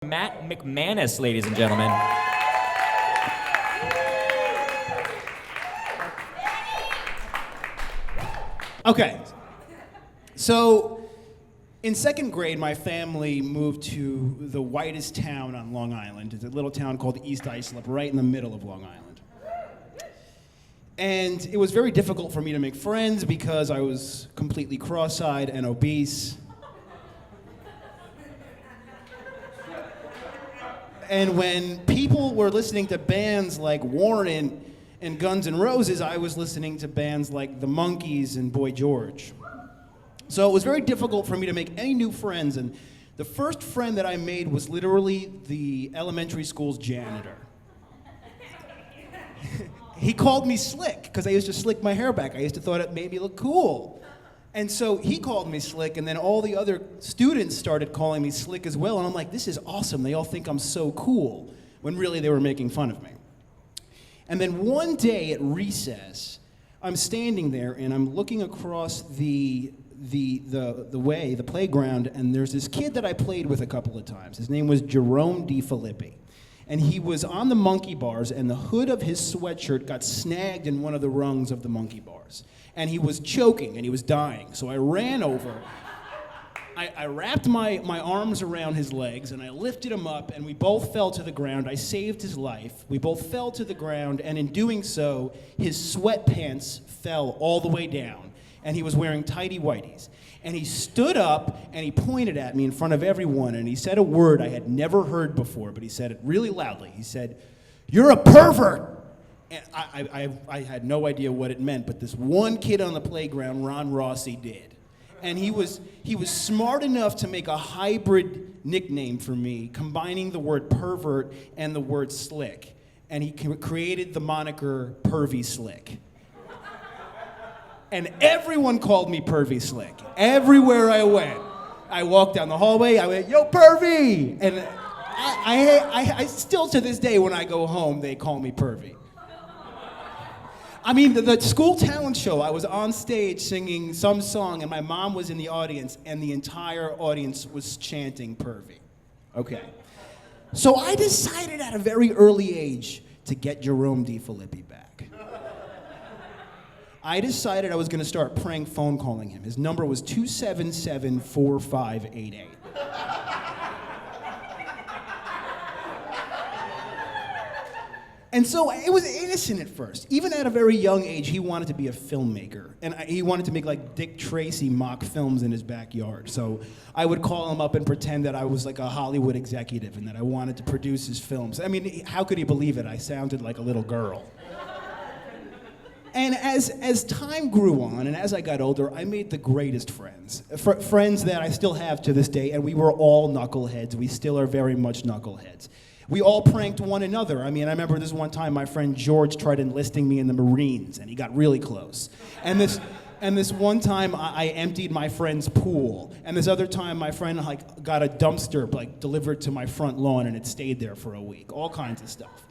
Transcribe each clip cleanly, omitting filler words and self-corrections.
Matt McManus, ladies and gentlemen. Okay, so in second grade, my family moved to the whitest town on Long Island. It's a little town called East Islip, right in the middle of Long Island. And it was very difficult for me to make friends because I was completely cross-eyed and obese. And when people were listening to bands like Warren and Guns N' Roses, I was listening to bands like The Monkees and Boy George. So it was very difficult for me to make any new friends, and the first friend that I made was literally the elementary school's janitor. He called me Slick, because I used to slick my hair back. I used to thought it made me look cool. And so he called me Slick, and then all the other students started calling me Slick as well, and I'm like, this is awesome. They all think I'm so cool, when really they were making fun of me. And then one day at recess, I'm standing there, and I'm looking across the playground, and there's this kid that I played with a couple of times. His name was Jerome DiFilippi. And he was on the monkey bars, and the hood of his sweatshirt got snagged in one of the rungs of the monkey bars. And he was choking, and he was dying. So I ran over, I wrapped my arms around his legs, and I lifted him up, and we both fell to the ground. I saved his life. We both fell to the ground, and in doing so, his sweatpants fell all the way down, and he was wearing tighty whities. And he stood up, and he pointed at me in front of everyone, and he said a word I had never heard before, but he said it really loudly. He said, "You're a pervert!" And I had no idea what it meant, but this one kid on the playground, Ron Rossi, did. And he was smart enough to make a hybrid nickname for me, combining the word pervert and the word slick. And he created the moniker Pervy Slick. And everyone called me Pervy Slick. Everywhere I went. I walked down the hallway, I went, "Yo, Pervy!" And I still to this day when I go home, they call me Pervy. I mean, the school talent show, I was on stage singing some song, and my mom was in the audience, and the entire audience was chanting Pervy. Okay. So I decided at a very early age to get Jerome DiFilippi back. I decided I was going to start prank phone calling him. His number was 277-4588. And so it was innocent at first. Even at a very young age, he wanted to be a filmmaker. And he wanted to make like Dick Tracy mock films in his backyard. So I would call him up and pretend that I was like a Hollywood executive and that I wanted to produce his films. I mean, how could he believe it? I sounded like a little girl. And as time grew on and as I got older, I made the greatest friends. Friends that I still have to this day, and we were all knuckleheads. We still are very much knuckleheads. We all pranked one another. I mean, I remember this one time my friend George tried enlisting me in the Marines, and he got really close. And this one time I emptied my friend's pool, and this other time my friend got a dumpster delivered to my front lawn, and it stayed there for a week. All kinds of stuff.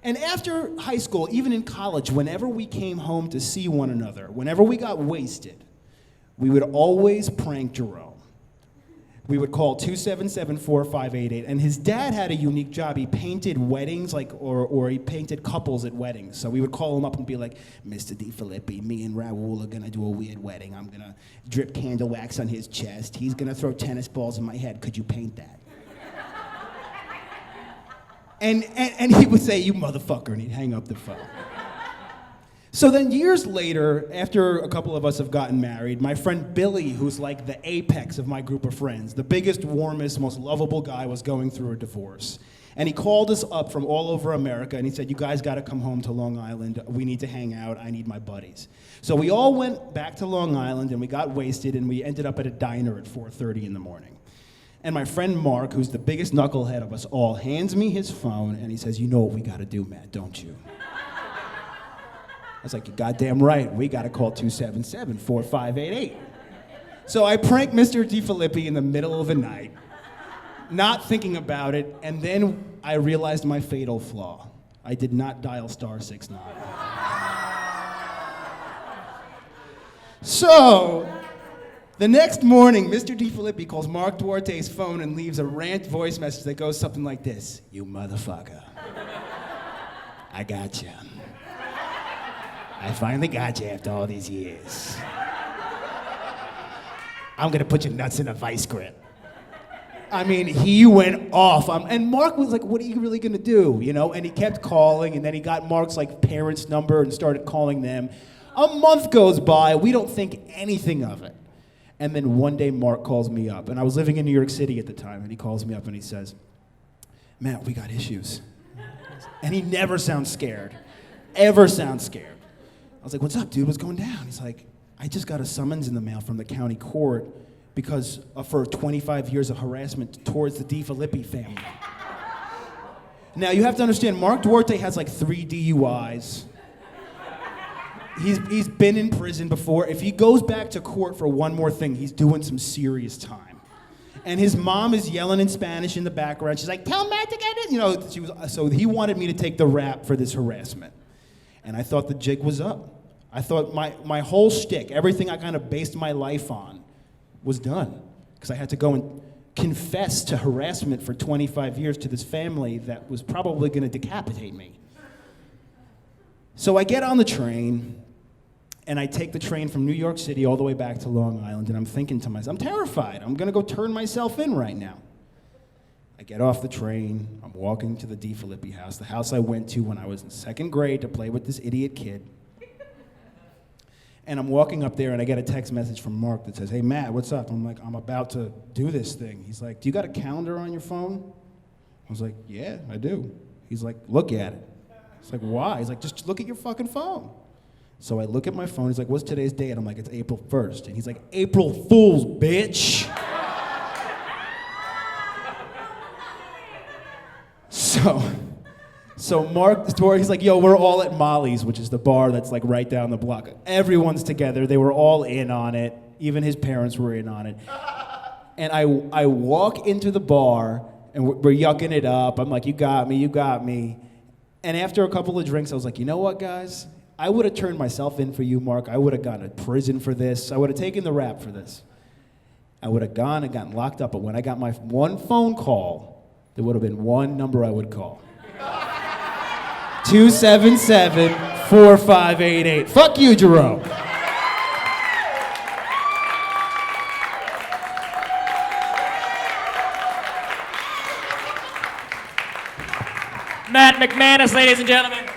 And after high school, even in college, whenever we came home to see one another, whenever we got wasted, we would always prank Jerome. We would call 277-4588, and his dad had a unique job. He painted weddings, or he painted couples at weddings. So we would call him up and be like, "Mr. DiFilippi, me and Raul are gonna do a weird wedding. I'm gonna drip candle wax on his chest. He's gonna throw tennis balls in my head. Could you paint that?" And he would say, "You motherfucker," and he'd hang up the phone. So then years later, after a couple of us have gotten married, my friend Billy, who's like the apex of my group of friends, the biggest, warmest, most lovable guy, was going through a divorce. And he called us up from all over America, and he said, "You guys gotta come home to Long Island. We need to hang out. I need my buddies." So we all went back to Long Island, and we got wasted, and we ended up at a diner at 4:30 in the morning. And my friend Mark, who's the biggest knucklehead of us all, hands me his phone, and he says, "You know what we gotta do, Matt, don't you?" I was like, "You're goddamn right. We got to call 277-4588. So I pranked Mr. DiFilippi in the middle of the night, not thinking about it, and then I realized my fatal flaw. I did not dial *69. So The next morning, Mr. DiFilippi calls Mark Duarte's phone and leaves a rant voice message that goes something like this. You motherfucker. I got you. I finally got you after all these years. I'm gonna put your nuts in a vice grip. I mean, he went off. And Mark was like, what are you really gonna do? You know, and he kept calling, and then he got Mark's like parents' number and started calling them. A month goes by, we don't think anything of it. And then one day Mark calls me up, and I was living in New York City at the time, and he calls me up and he says, Matt, we got issues. And he never sounds scared, ever sounds scared. I was like, what's up, dude, what's going down? He's like, I just got a summons in the mail from the county court because for 25 years of harassment towards the DiFilippi family. Now, you have to understand, Mark Duarte has like 3 DUIs. He's been in prison before. If he goes back to court for one more thing, he's doing some serious time. And his mom is yelling in Spanish in the background. She's like, tell Matt to get it. You know, so he wanted me to take the rap for this harassment. And I thought the jig was up. I thought my whole shtick, everything I kind of based my life on, was done. Because I had to go and confess to harassment for 25 years to this family that was probably going to decapitate me. So I get on the train, and I take the train from New York City all the way back to Long Island, and I'm thinking to myself, I'm terrified. I'm gonna go turn myself in right now. I get off the train, I'm walking to the DiFilippi house, the house I went to when I was in 2nd grade to play with this idiot kid. And I'm walking up there, and I get a text message from Mark that says, hey, Matt, what's up? I'm like, I'm about to do this thing. He's like, do you got a calendar on your phone? I was like, yeah, I do. He's like, look at it. It's like, why? He's like, just look at your fucking phone. So I look at my phone, he's like, what's today's date? I'm like, it's April 1st. And he's like, April Fool's, bitch. So Mark, he's like, yo, we're all at Molly's, which is the bar that's like right down the block. Everyone's together, they were all in on it. Even his parents were in on it. And I walk into the bar, and we're yucking it up. I'm like, you got me, you got me. And after a couple of drinks, I was like, you know what, guys? I would have turned myself in for you, Mark. I would have gone to prison for this. I would have taken the rap for this. I would have gone and gotten locked up. But when I got my one phone call, there would have been one number I would call. 277-4588. Fuck you, Jerome. Matt McManus, ladies and gentlemen.